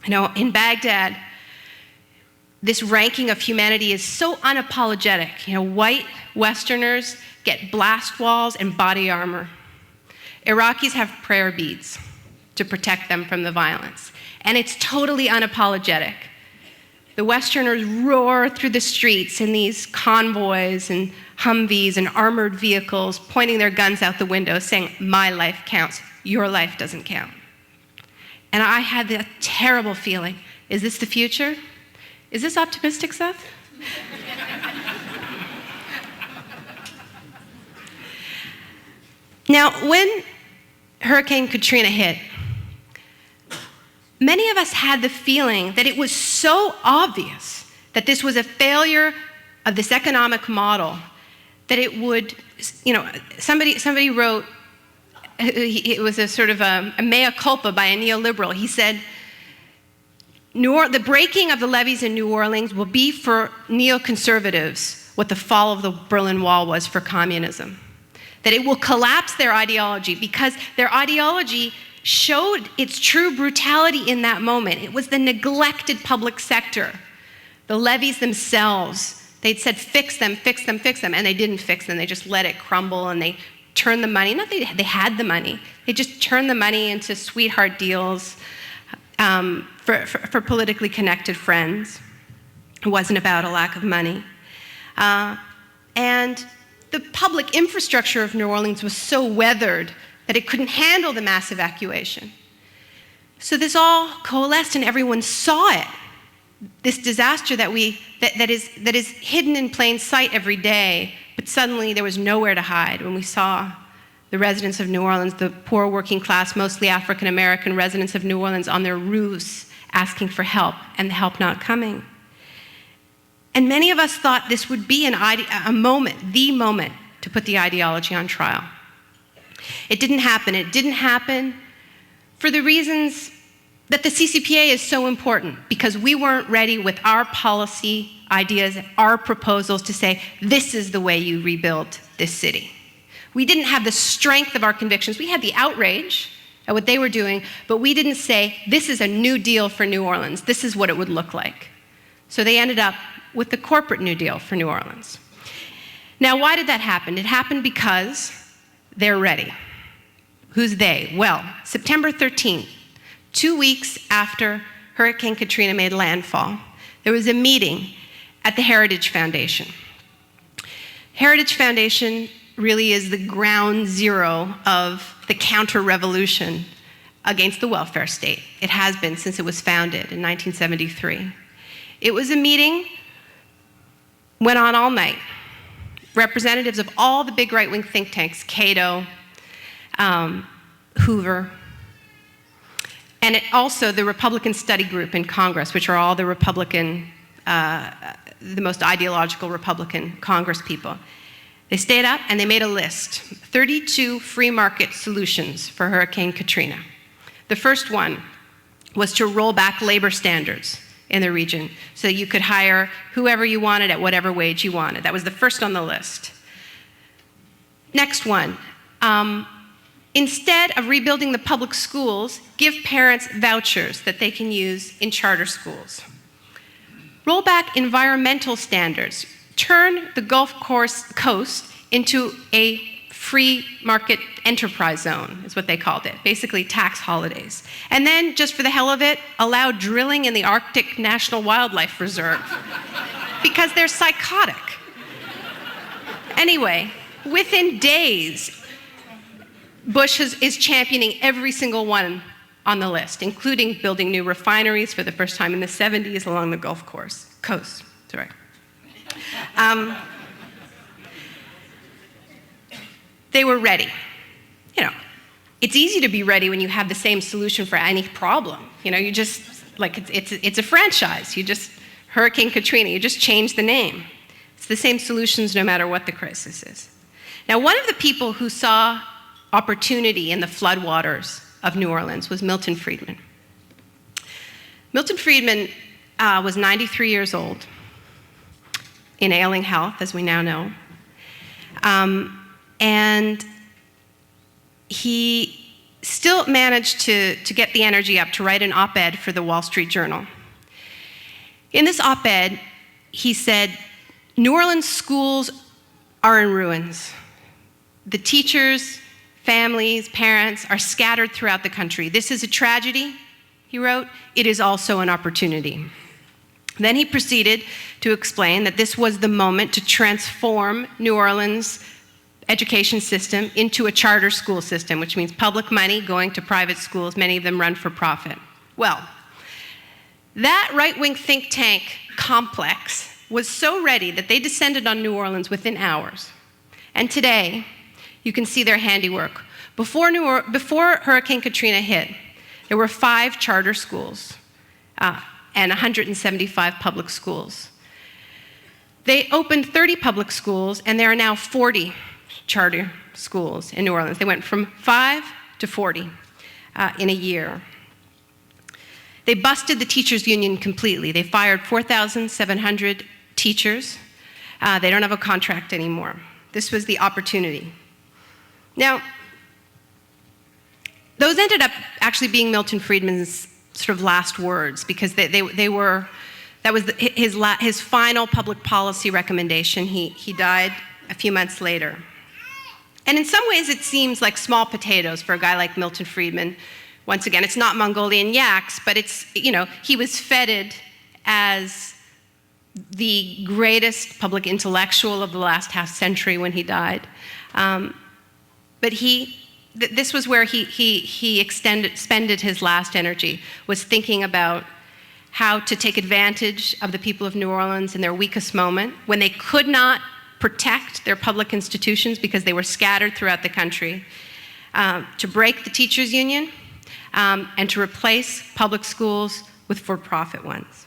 In Baghdad, this ranking of humanity is so unapologetic. White Westerners get blast walls and body armor. Iraqis have prayer beads to protect them from the violence. And it's totally unapologetic. The Westerners roar through the streets in these convoys and Humvees and armored vehicles, pointing their guns out the window, saying, "My life counts, your life doesn't count." And I had that terrible feeling, is this the future? Is this optimistic, Seth? Now, when Hurricane Katrina hit, many of us had the feeling that it was so obvious that this was a failure of this economic model that it would, somebody wrote, it was a sort of a mea culpa by a neoliberal. He said, the breaking of the levees in New Orleans will be for neoconservatives what the fall of the Berlin Wall was for communism. That it will collapse their ideology because their ideology showed its true brutality in that moment. It was the neglected public sector. The levees themselves, they'd said, fix them, fix them, fix them, and they didn't fix them. They just let it crumble, and they turned the money, they had the money, they just turned the money into sweetheart deals for politically connected friends. It wasn't about a lack of money. And the public infrastructure of New Orleans was so weathered that it couldn't handle the mass evacuation. So this all coalesced and everyone saw it. This disaster that is hidden in plain sight every day, but suddenly there was nowhere to hide when we saw the residents of New Orleans, the poor working class, mostly African American residents of New Orleans on their roofs asking for help and the help not coming. And many of us thought this would be a moment, the moment to put the ideology on trial. It didn't happen. It didn't happen for the reasons that the CCPA is so important, because we weren't ready with our policy ideas, our proposals to say, this is the way you rebuild this city. We didn't have the strength of our convictions. We had the outrage at what they were doing, but we didn't say, this is a new deal for New Orleans. This is what it would look like. So they ended up with the corporate New Deal for New Orleans. Now, why did that happen? It happened because they're ready. Who's they? Well, September 13th, 2 weeks after Hurricane Katrina made landfall, there was a meeting at the Heritage Foundation. Heritage Foundation really is the ground zero of the counter-revolution against the welfare state. It has been since it was founded in 1973. It was a meeting, went on all night. Representatives of all the big right-wing think tanks, Cato, Hoover, and also the Republican Study Group in Congress, which are all the most ideological Republican Congress people. They stayed up and they made a list, 32 free market solutions for Hurricane Katrina. The first one was to roll back labor standards in the region so you could hire whoever you wanted at whatever wage you wanted. That was the first on the list. Next one, instead of rebuilding the public schools, give parents vouchers that they can use in charter schools. Roll back environmental standards. Turn the Gulf Coast into a free market enterprise zone, is what they called it, basically tax holidays. And then, just for the hell of it, allow drilling in the Arctic National Wildlife Reserve, because they're psychotic. Anyway, within days, Bush is championing every single one on the list, including building new refineries for the first time in the 70s along the Gulf Coast. Sorry. They were ready. It's easy to be ready when you have the same solution for any problem. You just, it's a franchise. Hurricane Katrina, you just change the name. It's the same solutions no matter what the crisis is. Now, one of the people who saw opportunity in the floodwaters of New Orleans was Milton Friedman. Milton Friedman was 93 years old, in ailing health, as we now know. And he still managed to get the energy up to write an op-ed for the Wall Street Journal. In this op-ed, he said, New Orleans schools are in ruins. The teachers, families, parents are scattered throughout the country. This is a tragedy, he wrote. It is also an opportunity. Then he proceeded to explain that this was the moment to transform New Orleans' education system into a charter school system, which means public money going to private schools, many of them run for profit. Well, that right-wing think tank complex was so ready that they descended on New Orleans within hours. And today, you can see their handiwork. Before Hurricane Katrina hit, there were 5 charter schools and 175 public schools. They opened 30 public schools, and there are now 40 charter schools in New Orleans. They went from 5 to 40 in a year. They busted the teachers' union completely. They fired 4,700 teachers. They don't have a contract anymore. This was the opportunity. Now, those ended up actually being Milton Friedman's sort of last words, because they were, that was his final public policy recommendation. He died a few months later. And in some ways, it seems like small potatoes for a guy like Milton Friedman. Once again, it's not Mongolian yaks, but it's, he was feted as the greatest public intellectual of the last half century when he died. But this was where he expended his last energy, was thinking about how to take advantage of the people of New Orleans in their weakest moment, when they could not protect their public institutions because they were scattered throughout the country, to break the teachers' union, and to replace public schools with for-profit ones.